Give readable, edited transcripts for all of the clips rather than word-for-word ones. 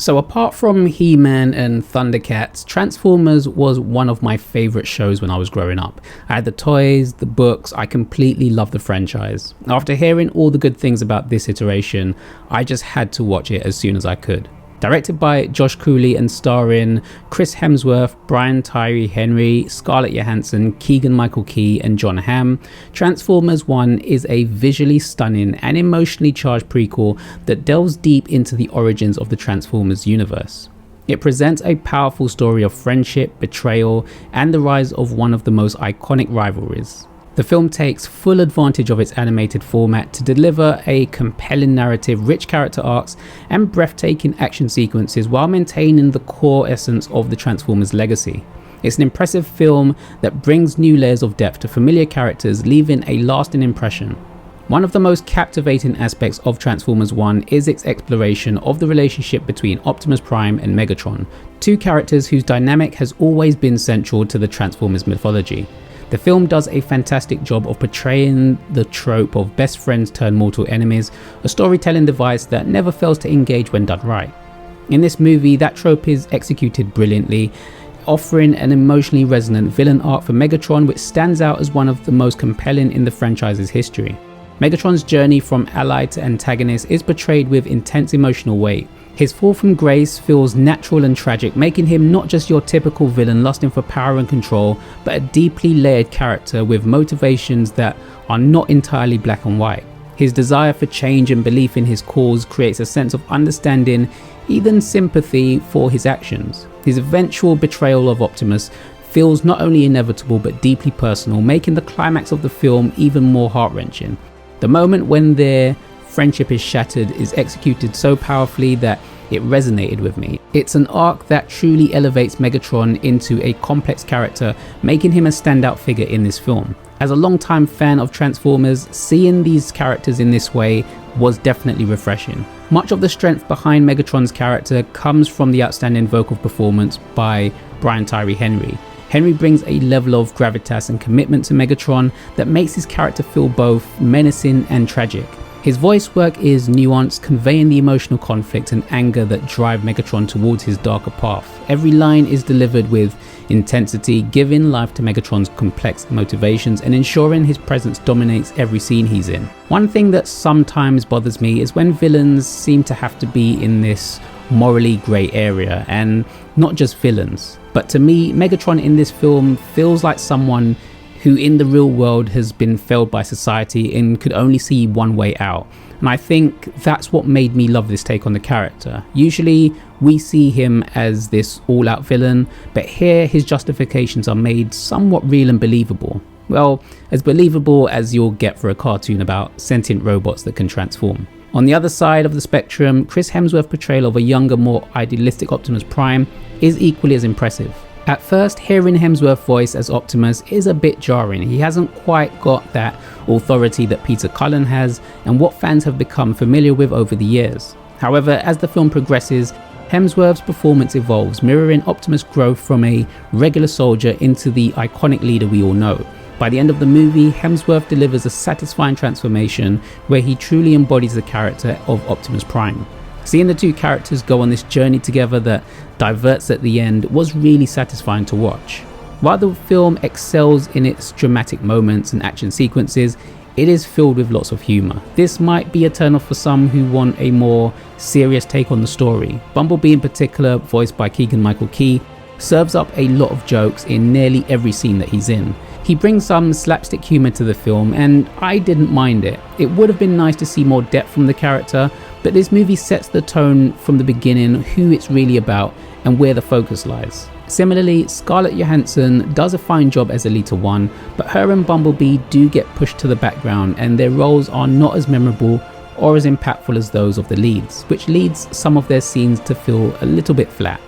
So apart from He-Man and Thundercats, Transformers was one of my favorite shows when I was growing up. I had the toys, the books, I completely loved the franchise. After hearing all the good things about this iteration, I just had to watch it as soon as I could. Directed by Josh Cooley and starring Chris Hemsworth, Brian Tyree Henry, Scarlett Johansson, Keegan-Michael Key and John Hamm, Transformers 1 is a visually stunning and emotionally charged prequel that delves deep into the origins of the Transformers universe. It presents a powerful story of friendship, betrayal, and the rise of one of the most iconic rivalries. The film takes full advantage of its animated format to deliver a compelling narrative, rich character arcs, and breathtaking action sequences while maintaining the core essence of the Transformers legacy. It's an impressive film that brings new layers of depth to familiar characters, leaving a lasting impression. One of the most captivating aspects of Transformers 1 is its exploration of the relationship between Optimus Prime and Megatron, two characters whose dynamic has always been central to the Transformers mythology. The film does a fantastic job of portraying the trope of best friends turned mortal enemies, a storytelling device that never fails to engage when done right. In this movie, that trope is executed brilliantly, offering an emotionally resonant villain arc for Megatron which stands out as one of the most compelling in the franchise's history. Megatron's journey from ally to antagonist is portrayed with intense emotional weight. His fall from grace feels natural and tragic, making him not just your typical villain lusting for power and control, but a deeply layered character with motivations that are not entirely black and white. His desire for change and belief in his cause creates a sense of understanding, even sympathy for his actions. His eventual betrayal of Optimus feels not only inevitable but deeply personal, making the climax of the film even more heart-wrenching. The moment when their friendship is shattered is executed so powerfully that it resonated with me. It's an arc that truly elevates Megatron into a complex character, making him a standout figure in this film. As a longtime fan of Transformers, seeing these characters in this way was definitely refreshing. Much of the strength behind Megatron's character comes from the outstanding vocal performance by Brian Tyree Henry. Henry brings a level of gravitas and commitment to Megatron that makes his character feel both menacing and tragic. His voice work is nuanced, conveying the emotional conflict and anger that drive Megatron towards his darker path. Every line is delivered with intensity, giving life to Megatron's complex motivations and ensuring his presence dominates every scene he's in. One thing that sometimes bothers me is when villains seem to have to be in this morally grey area, and not just villains. But to me, Megatron in this film feels like someone who in the real world has been failed by society and could only see one way out. And I think that's what made me love this take on the character. Usually we see him as this all-out villain, but here his justifications are made somewhat real and believable. Well, as believable as you'll get for a cartoon about sentient robots that can transform. On the other side of the spectrum, Chris Hemsworth's portrayal of a younger, more idealistic Optimus Prime is equally as impressive. At first, hearing Hemsworth's voice as Optimus is a bit jarring. He hasn't quite got that authority that Peter Cullen has and what fans have become familiar with over the years. However, as the film progresses, Hemsworth's performance evolves, mirroring Optimus' growth from a regular soldier into the iconic leader we all know. By the end of the movie, Hemsworth delivers a satisfying transformation where he truly embodies the character of Optimus Prime. Seeing the two characters go on this journey together that diverts at the end was really satisfying to watch. While the film excels in its dramatic moments and action sequences, it is filled with lots of humour. This might be a turn-off for some who want a more serious take on the story. Bumblebee in particular, voiced by Keegan-Michael Key, serves up a lot of jokes in nearly every scene that he's in. He brings some slapstick humour to the film and I didn't mind it. It would have been nice to see more depth from the character, but this movie sets the tone from the beginning, who it's really about and where the focus lies. Similarly, Scarlett Johansson does a fine job as Elita 1, but her and Bumblebee do get pushed to the background and their roles are not as memorable or as impactful as those of the leads, which leads some of their scenes to feel a little bit flat.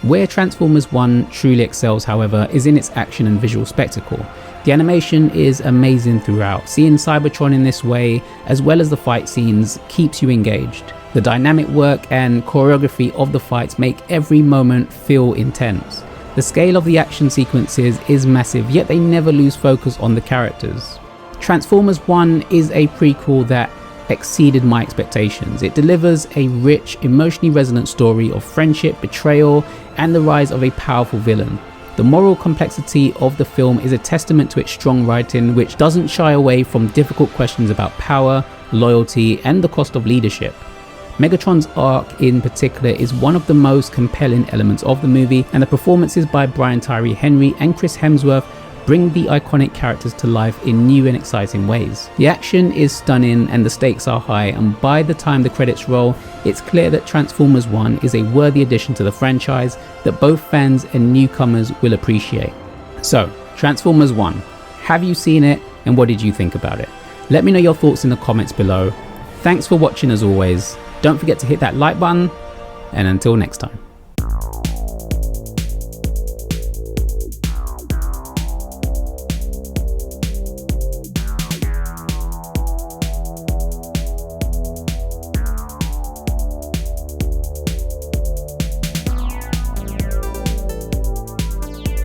Where Transformers 1 truly excels, however, is in its action and visual spectacle. The animation is amazing throughout. Seeing Cybertron in this way, as well as the fight scenes, keeps you engaged. The dynamic work and choreography of the fights make every moment feel intense. The scale of the action sequences is massive, yet they never lose focus on the characters. Transformers 1 is a prequel that exceeded my expectations. It delivers a rich, emotionally resonant story of friendship, betrayal, and the rise of a powerful villain. The moral complexity of the film is a testament to its strong writing, which doesn't shy away from difficult questions about power, loyalty, and the cost of leadership. Megatron's arc in particular is one of the most compelling elements of the movie, and the performances by Brian Tyree Henry and Chris Hemsworth bring the iconic characters to life in new and exciting ways. The action is stunning and the stakes are high, and by the time the credits roll, it's clear that Transformers 1 is a worthy addition to the franchise that both fans and newcomers will appreciate. So, Transformers 1, have you seen it and what did you think about it? Let me know your thoughts in the comments below. Thanks for watching as always. Don't forget to hit that like button, and until next time.